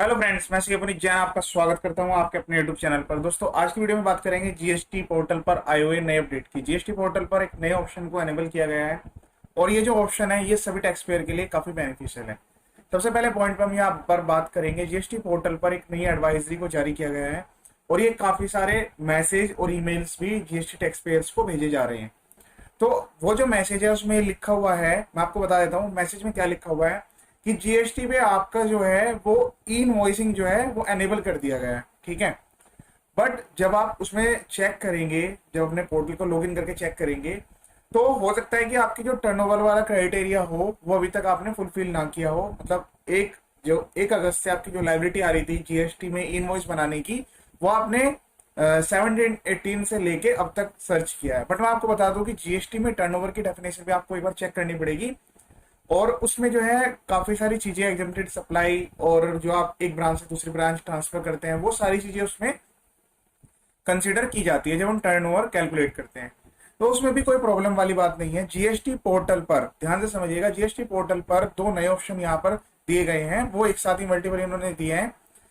Hello friends, मैं सी अपनी जैन आपका स्वागत करता हूं आपके अपने यूट्यूब चैनल पर। दोस्तों, आज की वीडियो में बात करेंगे जीएसटी पोर्टल पर आए हुए नए अपडेट की। जीएसटी पोर्टल पर एक नए ऑप्शन को एनेबल किया गया है और ये जो ऑप्शन है ये सभी टैक्स पेयर के लिए काफी बेनिफिशियल है। सबसे पहले पॉइंट पर हम यहाँ पर बात करेंगे, जीएसटी पोर्टल पर एक नई एडवाइजरी को जारी किया गया है और ये काफी सारे मैसेज और ईमेल्स भी जीएसटी टैक्स पेयर्स को भेजे जा रहे हैं। तो वो जो मैसेज है उसमें लिखा हुआ है, मैं आपको बता देता हूँ मैसेज में क्या लिखा हुआ है कि जीएसटी पे आपका जो है वो ई इनवॉइसिंग जो है वो एनेबल कर दिया गया है। ठीक है, बट जब आप उसमें चेक करेंगे, जब अपने पोर्टल को लॉगिन करके चेक करेंगे, तो हो सकता है कि आपकी जो टर्नओवर वाला क्राइटेरिया हो वो अभी तक आपने फुलफिल ना किया हो। मतलब 1 अगस्त से आपकी जो लाइबिलिटी आ रही थी जीएसटी में इनवॉइस बनाने की, वो आपने 17-18 से लेके अब तक सर्च किया है। बट मैं आपको बता दूं कि जीएसटी में टर्नओवर की डेफिनेशन भी आपको एक बार चेक करनी पड़ेगी और उसमें जो है काफी सारी चीजें, एग्जेम्प्टेड सप्लाई और जो आप एक ब्रांच से दूसरी ब्रांच ट्रांसफर करते हैं, वो सारी चीजें उसमें कंसीडर की जाती है जब हम टर्नओवर कैलकुलेट करते हैं। तो उसमें भी कोई प्रॉब्लम वाली बात नहीं है। जीएसटी पोर्टल पर ध्यान से समझिएगा, जीएसटी पोर्टल पर दो नए ऑप्शन यहाँ पर दिए गए हैं, वो एक साथ ही मल्टीपल इन्होंने दिए हैं।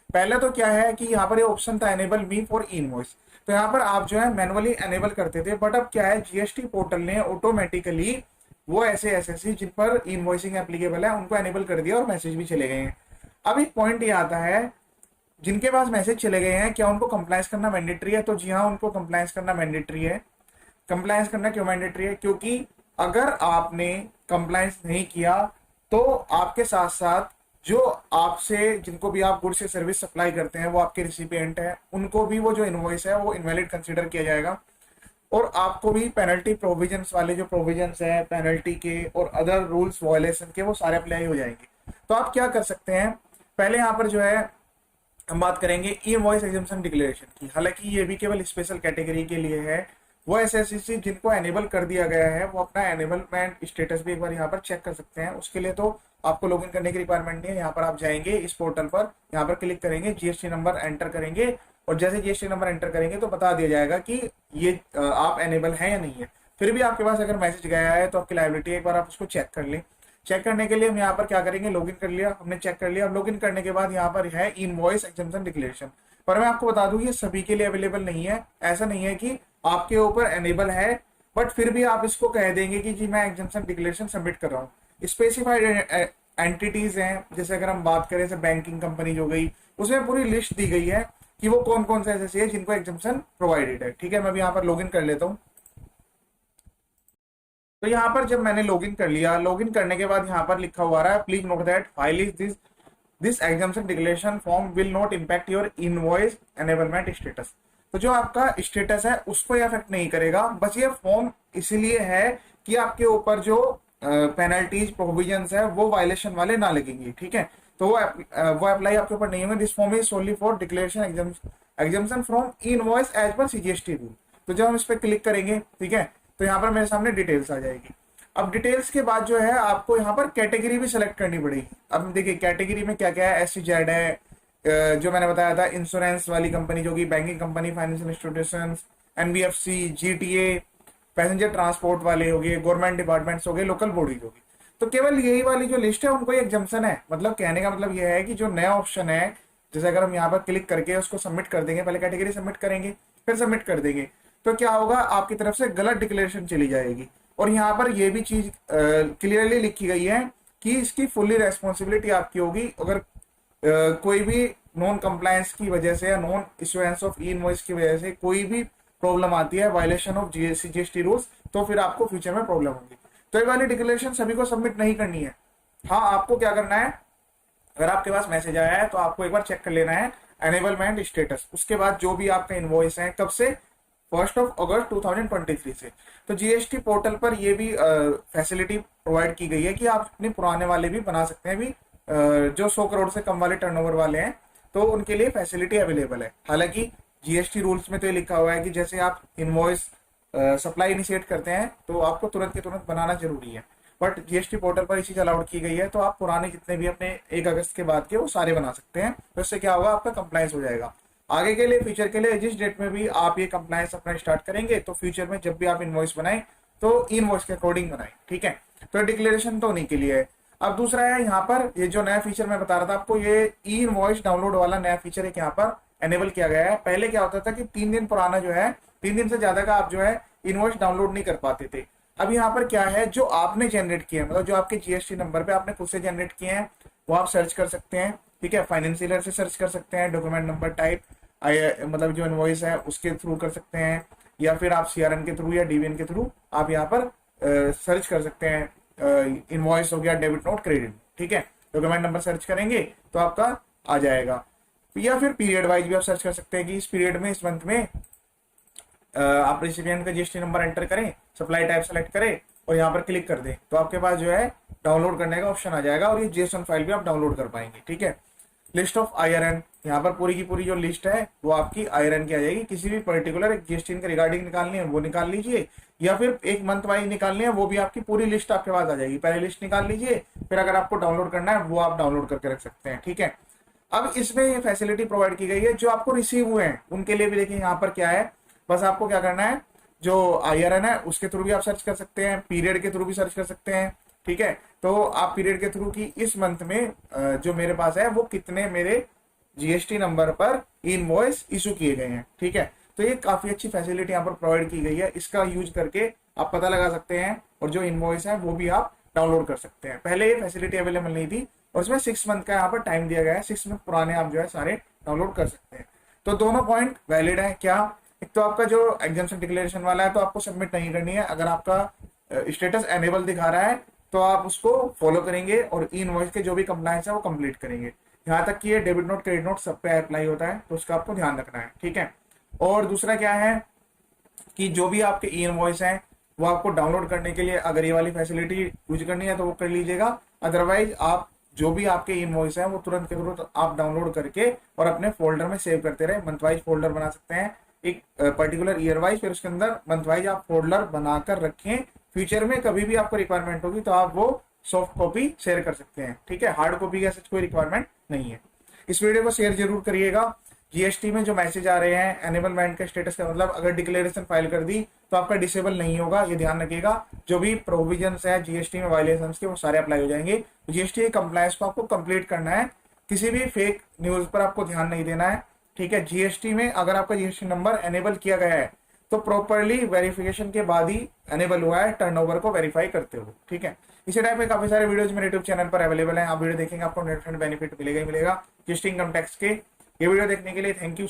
पहले तो क्या है कि यहाँ पर ये ऑप्शन था एनेबल मी फॉर इनवॉइस, तो यहाँ पर आप जो है मैनुअली एनेबल करते थे, बट अब क्या है जीएसटी पोर्टल ने ऑटोमेटिकली वो ऐसे एसएससी जिन पर इनवॉइसिंग एप्लीकेबल है उनको एनेबल कर दिया और मैसेज भी चले गए हैं। अब एक पॉइंट ये आता है, जिनके पास मैसेज चले गए हैं क्या उनको कंप्लायंस करना मैंडेटरी है? तो जी हाँ, उनको कंप्लायंस करना मैंडेटरी है। कंप्लायंस करना क्यों मैंडेटरी है? क्योंकि अगर आपने कंप्लायंस नहीं किया तो आपके साथ साथ जो आपसे, जिनको भी आप गुड्स से सर्विस सप्लाई करते हैं, वो आपके रिसिपिएंट है, उनको भी वो जो इनवॉइस है वो इनवैलिड कंसीडर किया जाएगा और आपको भी पेनल्टी प्रोविजंस वाले जो प्रोविजंस है पेनल्टी के और अदर रूल्स वायलेशन के, वो सारे अप्लाई हो जाएंगे। तो आप क्या कर सकते हैं, पहले यहाँ पर जो है हम बात करेंगे ई इनवॉइस एग्जम्पशन डिक्लेरेशन की। हालांकि ये भी केवल स्पेशल कैटेगरी के लिए है। वो एसएससी जिनको एनेबल कर दिया गया है वो अपना एनेबलमेंट स्टेटस भी एक बार यहाँ पर चेक कर सकते हैं। उसके लिए तो आपको लॉगिन करने की रिक्वायरमेंट नहीं है। यहाँ पर आप जाएंगे इस पोर्टल पर, यहाँ पर क्लिक करेंगे, जीएसटी नंबर एंटर करेंगे और जैसे जीएसटी नंबर एंटर करेंगे तो बता दिया जाएगा कि ये आप एनेबल है या नहीं है। फिर भी आपके पास अगर मैसेज गया है तो आपकी लायबिलिटी एक बार आप उसको चेक कर लें। चेक करने के लिए हम यहाँ पर क्या करेंगे, लॉगिन कर लिया, हमने चेक कर लिया। अब लॉगिन करने के बाद यहाँ पर है इनवॉइस एग्जम्पशन डिक्लेरेशन, पर मैं आपको बता दूं ये सभी के लिए अवेलेबल नहीं है। ऐसा नहीं है कि आपके ऊपर एनेबल है बट फिर भी आप इसको कह देंगे कि जी मैं एग्जम्पशन डिक्लेरेशन सबमिट कर रहा हूँ। स्पेसिफाइड एंटिटीज हैं, जैसे अगर हम बात करें जैसे बैंकिंग कंपनी हो गई, उसमें पूरी लिस्ट दी गई है कि वो कौन कौन से ऐसे है जिनको एग्जम्पशन प्रोवाइडेड है। ठीक है, मैं भी यहाँ पर लॉगिन कर लेता हूँ। तो यहाँ पर जब मैंने लॉगिन कर लिया, लॉगिन करने के बाद यहाँ पर लिखा हुआ रहा है please note that file is this exemption declaration form will not impact your invoice enablement status. तो जो आपका स्टेटस है उसको ये अफेक्ट नहीं करेगा, बस ये फॉर्म इसीलिए है कि आपके ऊपर जो पेनल्टीज प्रोविजंस है वो वायलेशन वाले ना लगेंगे। ठीक है, तो वो अप्लाई आपके ऊपर नहीं होंगे। This form is only for declaration exemption from invoice as per CGST rule. तो जब हम इस पर क्लिक करेंगे, ठीक है, तो यहाँ पर मेरे सामने डिटेल्स आ जाएगी। अब डिटेल्स के बाद जो है आपको यहाँ पर कैटेगरी भी सिलेक्ट करनी पड़ेगी। अब देखिए कैटेगरी में क्या क्या है, SEZ है, जो मैंने बताया था इंश्योरेंस वाली कंपनी जो कि banking company, financial institutions, NBFC, GTA, passenger transport वाले हो गए, गवर्नमेंट डिपार्टमेंट्स हो गए, लोकल बॉडीज होगी। तो केवल यही वाली जो लिस्ट है उनको एग्जम्पशन है। मतलब कहने का मतलब यह है कि जो नया ऑप्शन है, जैसे अगर हम यहाँ पर क्लिक करके उसको सबमिट कर देंगे, पहले कैटेगरी सबमिट करेंगे फिर सबमिट कर देंगे, तो क्या होगा, आपकी तरफ से गलत डिक्लेरेशन चली जाएगी। और यहाँ पर यह भी चीज क्लियरली लिखी गई है कि इसकी फुल्ली रेस्पॉन्सिबिलिटी आपकी होगी। अगर कोई भी नॉन कंप्लायंस की वजह से या non issuance of E invoice की वजह से कोई भी प्रॉब्लम आती है, वायलेशन ऑफ जीएसटी रूल्स, तो फिर आपको फ्यूचर में प्रॉब्लम होगी। तो ये वाली डिक्लेरेशन सभी को सबमिट नहीं करनी है। हाँ, आपको क्या करना है, अगर आपके पास मैसेज आया है तो आपको एक बार चेक कर लेना है एनेबलमेंट स्टेटस। उसके बाद जो भी आपका इनवॉइस है, कब से, 1 अगस्त 2023 से। तो जीएसटी पोर्टल पर यह भी फैसिलिटी प्रोवाइड की गई है कि आप अपने पुराने वाले भी बना सकते हैं। भी जो 100 करोड़ से कम वाले टर्नओवर वाले हैं तो उनके लिए फैसिलिटी अवेलेबल है। हालांकि जीएसटी रूल्स में तो ये लिखा हुआ है कि जैसे आप इनवॉइस सप्लाई इनिशिएट करते हैं तो आपको तुरंत के तुरंत बनाना जरूरी है, बट जीएसटी पोर्टल पर ये चीज अलाउड की गई है। तो आप पुराने जितने भी अपने 1 अगस्त के बाद के वो सारे बना सकते हैं। तो इससे क्या होगा, आपका कंप्लायंस हो जाएगा आगे के लिए, फ्यूचर के लिए। जिस डेट में भी आप ये कंप्लायंस अपना स्टार्ट करेंगे तो फ्यूचर में जब भी आप इनवॉइस बनाएं तो इनवॉइस के अकॉर्डिंग बनाएं। ठीक है, तो डिक्लेरेशन तो उन्हीं के लिए है। अब दूसरा है यहाँ पर, ये जो नया फीचर मैं बता रहा था आपको, ये ई इनवॉइस डाउनलोड वाला नया फीचर एक यहाँ पर एनेबल किया गया है। पहले क्या होता था कि 3 दिन पुराना जो है, 3 दिन से ज्यादा का आप जो है इनवॉइस डाउनलोड नहीं कर पाते थे। अब यहाँ पर क्या है, जो आपने जनरेट किया है, मतलब जो आपके जीएसटी नंबर पे आपने खुद से जनरेट किए हैं वो आप सर्च कर सकते हैं। ठीक है, फाइनेंशियल से सर्च कर सकते हैं, डॉक्यूमेंट नंबर टाइप मतलब जो इनवॉइस है उसके थ्रू कर सकते हैं, या फिर आप सीआरएन के थ्रू या डीबीएन के थ्रू आप यहाँ पर सर्च कर सकते हैं। इनवॉइस हो गया, डेबिट नोट, क्रेडिट। ठीक है, डॉक्यूमेंट नंबर सर्च करेंगे तो आपका आ जाएगा। या फिर पीरियड वाइज भी आप सर्च कर सकते हैं कि इस पीरियड में, इस मंथ में आप रेसिपिएंट का जीएसटी नंबर एंटर करें, सप्लाई टाइप सेलेक्ट करें और यहाँ पर क्लिक कर दें तो आपके पास जो है डाउनलोड करने का ऑप्शन आ जाएगा और ये जेसन फाइल भी आप डाउनलोड कर पाएंगे। ठीक है, लिस्ट ऑफ आईआरएन, यहाँ पर पूरी की पूरी जो लिस्ट है वो आपकी आईआरएन की आ जाएगी। किसी भी पर्टिकुलर जीएसटी के रिगार्डिंग निकालनी है वो निकाल लीजिए, या फिर एक मंथ वाइज निकालनी है वो भी आपकी पूरी लिस्ट आपके पास आ जाएगी। पहले लिस्ट निकाल लीजिए, फिर अगर आपको डाउनलोड करना है वो आप डाउनलोड करके रख सकते हैं। ठीक है, अब इसमें ये फैसिलिटी प्रोवाइड की गई है जो आपको रिसीव हुए हैं उनके लिए भी। देखिए यहाँ पर क्या है, बस आपको क्या करना है, जो आईआरएन है उसके थ्रू भी आप सर्च कर सकते हैं, पीरियड के थ्रू भी सर्च कर सकते हैं। ठीक है, तो आप पीरियड के थ्रू की इस मंथ में जो मेरे पास है वो कितने मेरे जीएसटी नंबर पर इनवॉइस इशू किए गए हैं। ठीक है, तो ये काफी अच्छी फैसिलिटी यहाँ पर प्रोवाइड की गई है। इसका यूज करके आप पता लगा सकते हैं और जो इनवॉइस है वो भी आप डाउनलोड कर सकते हैं। पहले ये फैसिलिटी अवेलेबल नहीं थी और इसमें 6 मंथ का यहाँ पर टाइम दिया गया है। 6 मंथ पुराने आप जो है सारे डाउनलोड कर सकते हैं। तो दोनों पॉइंट वैलिड है क्या, एक तो आपका जो एग्जाम्पशन डिक्लेरेशन वाला है तो आपको सबमिट नहीं करनी है। अगर आपका स्टेटस एनेबल दिखा रहा है तो आप उसको फॉलो करेंगे और ई इनवॉइस के जो भी कंप्लायंस है वो कंप्लीट करेंगे। यहाँ तक कि ये डेबिट नोट, क्रेडिट नोट सब पे अप्लाई होता है तो उसका आपको ध्यान रखना है। ठीक है, और दूसरा क्या है कि जो भी आपके ई इनवॉइस हैं वो आपको डाउनलोड करने के लिए अगर ये वाली फैसिलिटी यूज करनी है तो वो कर लीजिएगा। अदरवाइज आप जो भी आपके इनवॉइस हैं वो तुरंत के तुरंत आप डाउनलोड करके और अपने फोल्डर में सेव करते रहे। मंथ वाइज फोल्डर बना सकते हैं, एक पर्टिकुलर ईयर वाइज, फिर उसके अंदर मंथ वाइज आप फोल्डर बनाकर रखें। फ्यूचर में कभी भी आपको रिक्वायरमेंट होगी तो आप वो सॉफ्ट कॉपी शेयर कर सकते हैं। ठीक है, हार्ड कॉपी का ऐसा कोई रिक्वायरमेंट नहीं है। इस वीडियो को शेयर जरूर करिएगा। जीएसटी में जो मैसेज आ रहे हैं एनेबलमेंट के स्टेटस का मतलब अगर डिक्लेरेशन फाइल कर दी तो आपका डिसेबल नहीं होगा, ये ध्यान रखिएगा। जो भी प्रोविजंस है जीएसटी में वायलेशंस के वो सारे अप्लाई हो जाएंगे। जीएसटी कंप्लायंस को आपको कंप्लीट करना है, किसी भी फेक न्यूज पर आपको ध्यान नहीं देना है। ठीक है, जीएसटी में अगर आपका जीएसटी नंबर एनेबल किया गया है तो प्रॉपरली वेरिफिकेशन के बाद ही एनेबल हुआ है, टर्नओवर को वेरीफाई करते हुए। ठीक है, इसी टाइप के काफी सारे वीडियोज मेरे यूट्यूब चैनल पर अवेलेबल हैं। आप वीडियो देखेंगे आपको नेट बेनिफिट मिलेगा ही मिलेगा जीएसटी इनकम टैक्स के। ये वीडियो देखने के लिए थैंक यू।